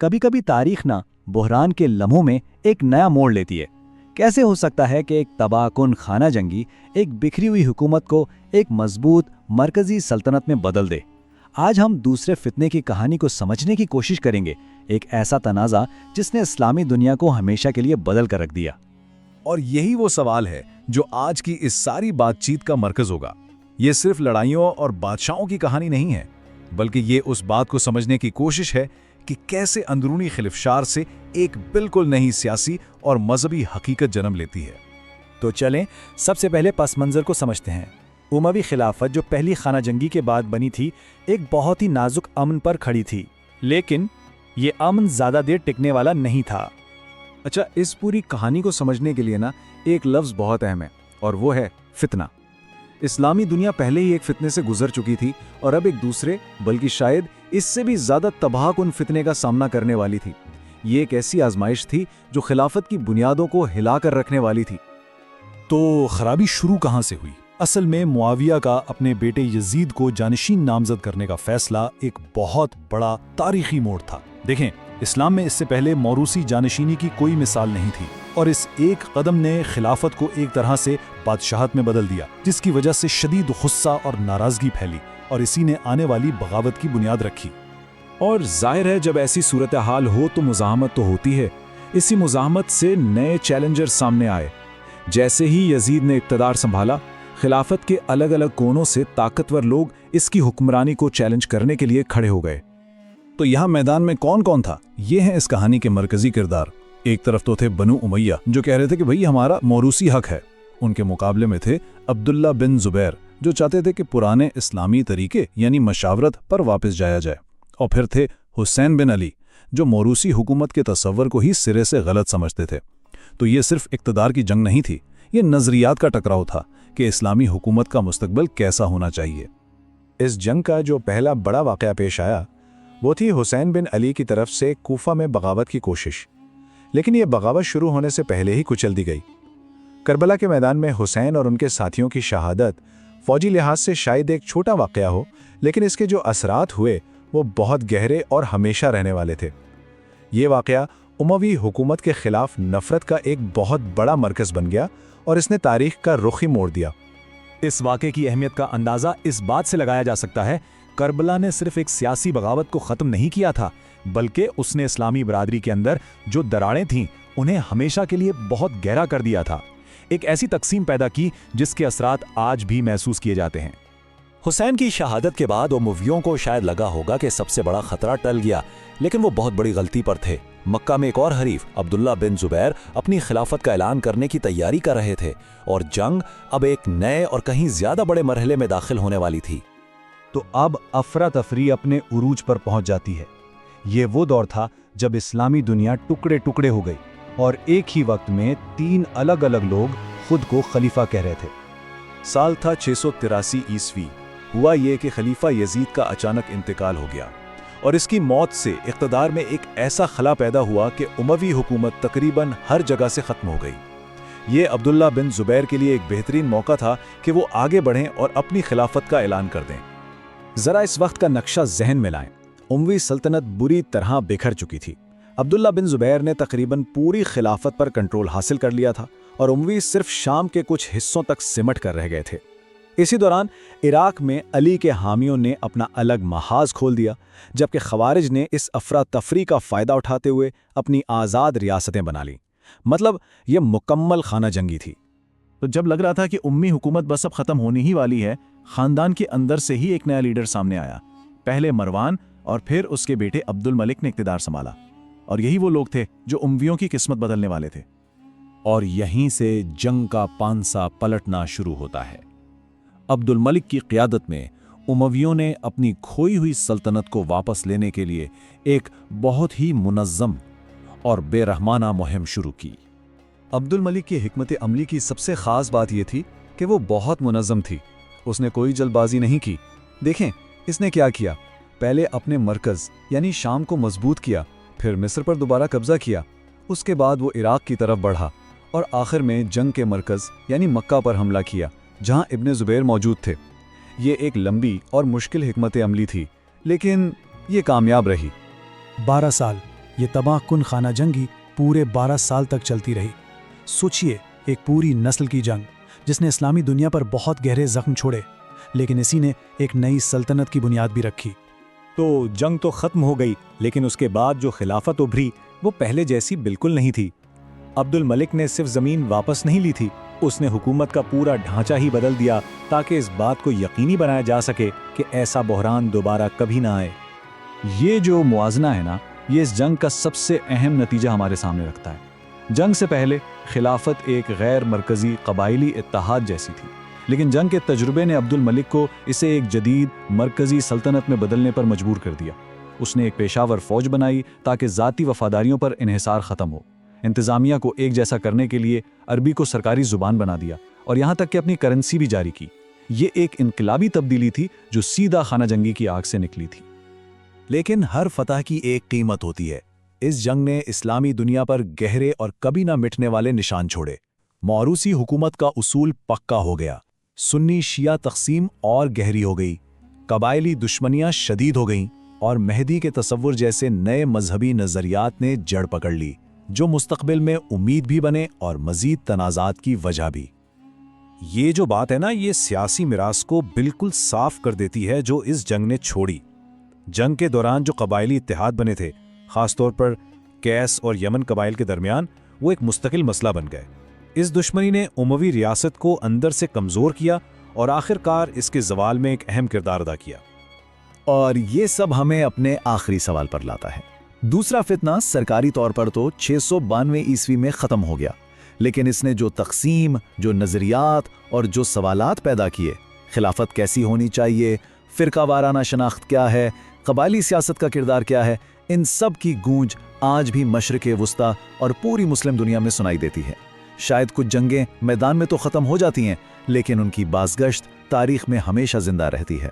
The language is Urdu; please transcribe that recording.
کبھی کبھی تاریخ نہ بحران کے لمحوں میں ایک نیا موڑ لیتی ہے۔ کیسے ہو سکتا ہے کہ ایک تباہ کن خانہ جنگی ایک بکھری ہوئی حکومت کو ایک مضبوط مرکزی سلطنت میں بدل دے؟ آج ہم دوسرے فتنے کی کہانی کو سمجھنے کی کوشش کریں گے، ایک ایسا تنازع جس نے اسلامی دنیا کو ہمیشہ کے لیے بدل کر رکھ دیا۔ اور یہی وہ سوال ہے جو آج کی اس ساری بات چیت کا مرکز ہوگا۔ یہ صرف لڑائیوں اور بادشاہوں کی کہانی نہیں ہے، بلکہ یہ اس بات کو سمجھنے کی کوشش ہے کہ کیسے اندرونی خلفشار سے ایک بالکل نئی سیاسی اور مذہبی حقیقت جنم لیتی ہے۔ تو چلیں سب سے پہلے پس منظر کو سمجھتے ہیں۔ اموی خلافت جو پہلی خانہ جنگی کے بعد بنی تھی، ایک بہت ہی نازک امن پر کھڑی تھی، لیکن یہ امن زیادہ دیر ٹکنے والا نہیں تھا۔ اچھا، اس پوری کہانی کو سمجھنے کے لیے ایک لفظ بہت اہم ہے، اور وہ ہے فتنہ۔ اسلامی دنیا پہلے ہی ایک فتنے سے گزر چکی تھی اور اب ایک دوسرے، بلکہ شاید اس سے بھی زیادہ تباہ کن فتنے کا سامنا کرنے والی تھی۔ یہ ایک ایسی آزمائش تھی جو خلافت کی بنیادوں کو ہلا کر رکھنے والی تھی۔ تو خرابی شروع کہاں سے ہوئی؟ اصل میں معاویہ کا اپنے بیٹے یزید کو جانشین نامزد کرنے کا فیصلہ ایک بہت بڑا تاریخی موڑ تھا۔ دیکھیں، اسلام میں اس سے پہلے موروثی جانشینی کی کوئی مثال نہیں تھی، اور اس ایک قدم نے خلافت کو ایک طرح سے بادشاہت میں بدل دیا، جس کی وجہ سے شدید غصہ اور ناراضگی پھیلی، اور اسی نے آنے والی بغاوت کی بنیاد رکھی۔ اور ظاہر ہے جب ایسی صورتحال ہو تو مزاحمت تو ہوتی ہے۔ اسی مزاحمت سے نئے چیلنجر سامنے آئے۔ جیسے ہی یزید نے اقتدار سنبھالا، خلافت کے الگ الگ کونوں سے طاقتور لوگ اس کی حکمرانی کو چیلنج کرنے کے لیے کھڑے ہو گئے۔ تو یہاں میدان میں کون کون تھا؟ یہ ہیں اس کہانی کے مرکزی کردار۔ ایک طرف تو تھے بنو امیہ، جو کہہ رہے تھے کہ بھئی ہمارا موروثی حق ہے۔ ان کے مقابلے میں تھے عبداللہ بن زبیر، جو چاہتے تھے کہ پرانے اسلامی طریقے یعنی مشاورت پر واپس جایا جائے۔ اور پھر تھے حسین بن علی، جو موروثی حکومت کے تصور کو ہی سرے سے غلط سمجھتے تھے۔ تو یہ صرف اقتدار کی جنگ نہیں تھی، یہ نظریات کا ٹکراؤ تھا کہ اسلامی حکومت کا مستقبل کیسا ہونا چاہیے۔ اس جنگ کا جو پہلا بڑا واقعہ پیش آیا وہ تھی حسین بن علی کی طرف سے کوفہ میں بغاوت کی کوشش، لیکن یہ بغاوت شروع ہونے سے پہلے ہی کچل دی گئی۔ کربلا کے میدان میں حسین اور ان کے ساتھیوں کی شہادت فوجی لحاظ سے شاید ایک چھوٹا واقعہ ہو، لیکن اس کے جو اثرات ہوئے وہ بہت گہرے اور ہمیشہ رہنے والے تھے۔ یہ واقعہ اموی حکومت کے خلاف نفرت کا ایک بہت بڑا مرکز بن گیا اور اس نے تاریخ کا رخ ہی موڑ دیا۔ اس واقعے کی اہمیت کا اندازہ اس بات سے لگایا جا سکتا ہے، کربلا نے صرف ایک سیاسی بغاوت کو ختم نہیں کیا تھا، بلکہ اس نے اسلامی برادری کے اندر جو دراڑیں تھیں انہیں ہمیشہ کے لیے بہت گہرا کر دیا تھا۔ ایک ایسی تقسیم پیدا کی جس کے اثرات آج بھی محسوس کیے جاتے ہیں۔ حسین کی شہادت کے بعد امویوں کو شاید لگا ہوگا کہ سب سے بڑا خطرہ ٹل گیا، لیکن وہ بہت بڑی غلطی پر تھے۔ مکہ میں ایک اور حریف عبداللہ بن زبیر اپنی خلافت کا اعلان کرنے کی تیاری کر رہے تھے، اور جنگ اب ایک نئے اور کہیں زیادہ بڑے مرحلے میں داخل ہونے والی تھی۔ تو اب افراتفری اپنے عروج پر پہنچ جاتی ہے۔ یہ وہ دور تھا جب اسلامی دنیا ٹکڑے ٹکڑے ہو گئی اور ایک ہی وقت میں 3 الگ الگ لوگ خود کو خلیفہ کہہ رہے تھے۔ سال تھا 683 عیسوی۔ ہوا یہ کہ خلیفہ یزید کا اچانک انتقال ہو گیا، اور اس کی موت سے اقتدار میں ایک ایسا خلا پیدا ہوا کہ اموی حکومت تقریباً ہر جگہ سے ختم ہو گئی۔ یہ عبداللہ بن زبیر کے لیے ایک بہترین موقع تھا کہ وہ آگے بڑھیں اور اپنی خلافت کا اعلان کر دیں۔ ذرا اس وقت کا نقشہ ذہن میں لائیں۔ اموی سلطنت بری طرح بکھر چکی تھی۔ عبداللہ بن زبیر نے تقریباً پوری خلافت پر کنٹرول حاصل کر لیا تھا، اور اموی صرف شام کے کچھ حصوں تک سمٹ کر رہ گئے تھے۔ اسی دوران عراق میں علی کے حامیوں نے اپنا الگ محاذ کھول دیا، جبکہ خوارج نے اس افراتفری کا فائدہ اٹھاتے ہوئے اپنی آزاد ریاستیں بنا لیں۔ مطلب یہ مکمل خانہ جنگی تھی۔ تو جب لگ رہا تھا کہ امی حکومت بس اب ختم ہونی ہی والی ہے، خاندان کے اندر سے ہی ایک نیا لیڈر سامنے آیا۔ پہلے مروان اور پھر اس کے بیٹے عبد الملک نے اقتدار سنبھالا، اور یہی وہ لوگ تھے جو امویوں کی قسمت بدلنے والے تھے۔ اور یہیں سے جنگ کا پانسا پلٹنا شروع ہوتا ہے۔ عبد الملک کی قیادت میں امویوں نے اپنی کھوئی ہوئی سلطنت کو واپس لینے کے لیے ایک بہت ہی منظم اور بے رحمانہ مہم شروع کی۔ عبد الملک کی حکمت عملی کی سب سے خاص بات یہ تھی کہ وہ بہت منظم تھی۔ اس نے کوئی جلد بازی نہیں کی۔ دیکھیں اس نے کیا کیا۔ پہلے اپنے مرکز یعنی شام کو مضبوط کیا، پھر مصر پر دوبارہ قبضہ کیا، اس کے بعد وہ عراق کی طرف بڑھا، اور آخر میں جنگ کے مرکز یعنی مکہ پر حملہ کیا، جہاں ابن زبیر موجود تھے۔ یہ ایک لمبی اور مشکل حکمت عملی تھی، لیکن یہ کامیاب رہی۔ 12 سال یہ تباہ کن خانہ جنگی پورے 12 سال تک چلتی رہی۔ سوچئے، ایک پوری نسل کی جنگ جس نے اسلامی دنیا پر بہت گہرے زخم چھوڑے، لیکن اسی نے ایک نئی سلطنت کی بنیاد بھی رکھی۔ تو جنگ تو ختم ہو گئی، لیکن اس کے بعد جو خلافت ابھری وہ پہلے جیسی بالکل نہیں تھی۔ عبد الملک نے صرف زمین واپس نہیں لی تھی، اس نے حکومت کا پورا ڈھانچہ ہی بدل دیا تاکہ اس بات کو یقینی بنایا جا سکے کہ ایسا بحران دوبارہ کبھی نہ آئے۔ یہ جو موازنہ ہے نا، یہ اس جنگ کا سب سے اہم نتیجہ ہمارے سامنے رکھتا ہے۔ جنگ سے پہلے خلافت ایک غیر مرکزی قبائلی اتحاد جیسی تھی، لیکن جنگ کے تجربے نے عبد الملک کو اسے ایک جدید مرکزی سلطنت میں بدلنے پر مجبور کر دیا۔ اس نے ایک پیشاور فوج بنائی تاکہ ذاتی وفاداریوں پر انحصار ختم ہو، انتظامیہ کو ایک جیسا کرنے کے لیے عربی کو سرکاری زبان بنا دیا، اور یہاں تک کہ اپنی کرنسی بھی جاری کی۔ یہ ایک انقلابی تبدیلی تھی جو سیدھا خانہ جنگی کی آگ سے نکلی تھی۔ لیکن ہر فتح کی ایک قیمت ہوتی ہے۔ اس جنگ نے اسلامی دنیا پر گہرے اور کبھی نہ مٹنے والے نشان چھوڑے۔ موروثی حکومت کا اصول پکا ہو گیا، سنی شیعہ تقسیم اور گہری ہو گئی، قبائلی دشمنیاں شدید ہو گئیں، اور مہدی کے تصور جیسے نئے مذہبی نظریات نے جڑ پکڑ لی، جو مستقبل میں امید بھی بنے اور مزید تنازعات کی وجہ بھی۔ یہ جو بات ہے نا، یہ سیاسی میراث کو بالکل صاف کر دیتی ہے جو اس جنگ نے چھوڑی۔ جنگ کے دوران جو قبائلی اتحاد بنے تھے، خاص طور پر کیس اور یمن قبائل کے درمیان، وہ ایک مستقل مسئلہ بن گئے۔ اس دشمنی نے اموی ریاست کو اندر سے کمزور کیا اور آخر کار اس کے زوال میں ایک اہم کردار ادا کیا۔ اور یہ سب ہمیں اپنے آخری سوال پر لاتا ہے۔ دوسرا فتنہ سرکاری طور پر تو 692 عیسوی میں ختم ہو گیا، لیکن اس نے جو تقسیم، جو نظریات اور جو سوالات پیدا کیے، خلافت کیسی ہونی چاہیے، فرقہ وارانہ شناخت کیا ہے، قبائلی سیاست کا کردار کیا ہے، ان سب کی گونج آج بھی مشرق وسطی اور پوری مسلم دنیا میں سنائی دیتی ہے۔ شاید کچھ جنگیں میدان میں تو ختم ہو جاتی ہیں، لیکن ان کی بازگشت تاریخ میں ہمیشہ زندہ رہتی ہے۔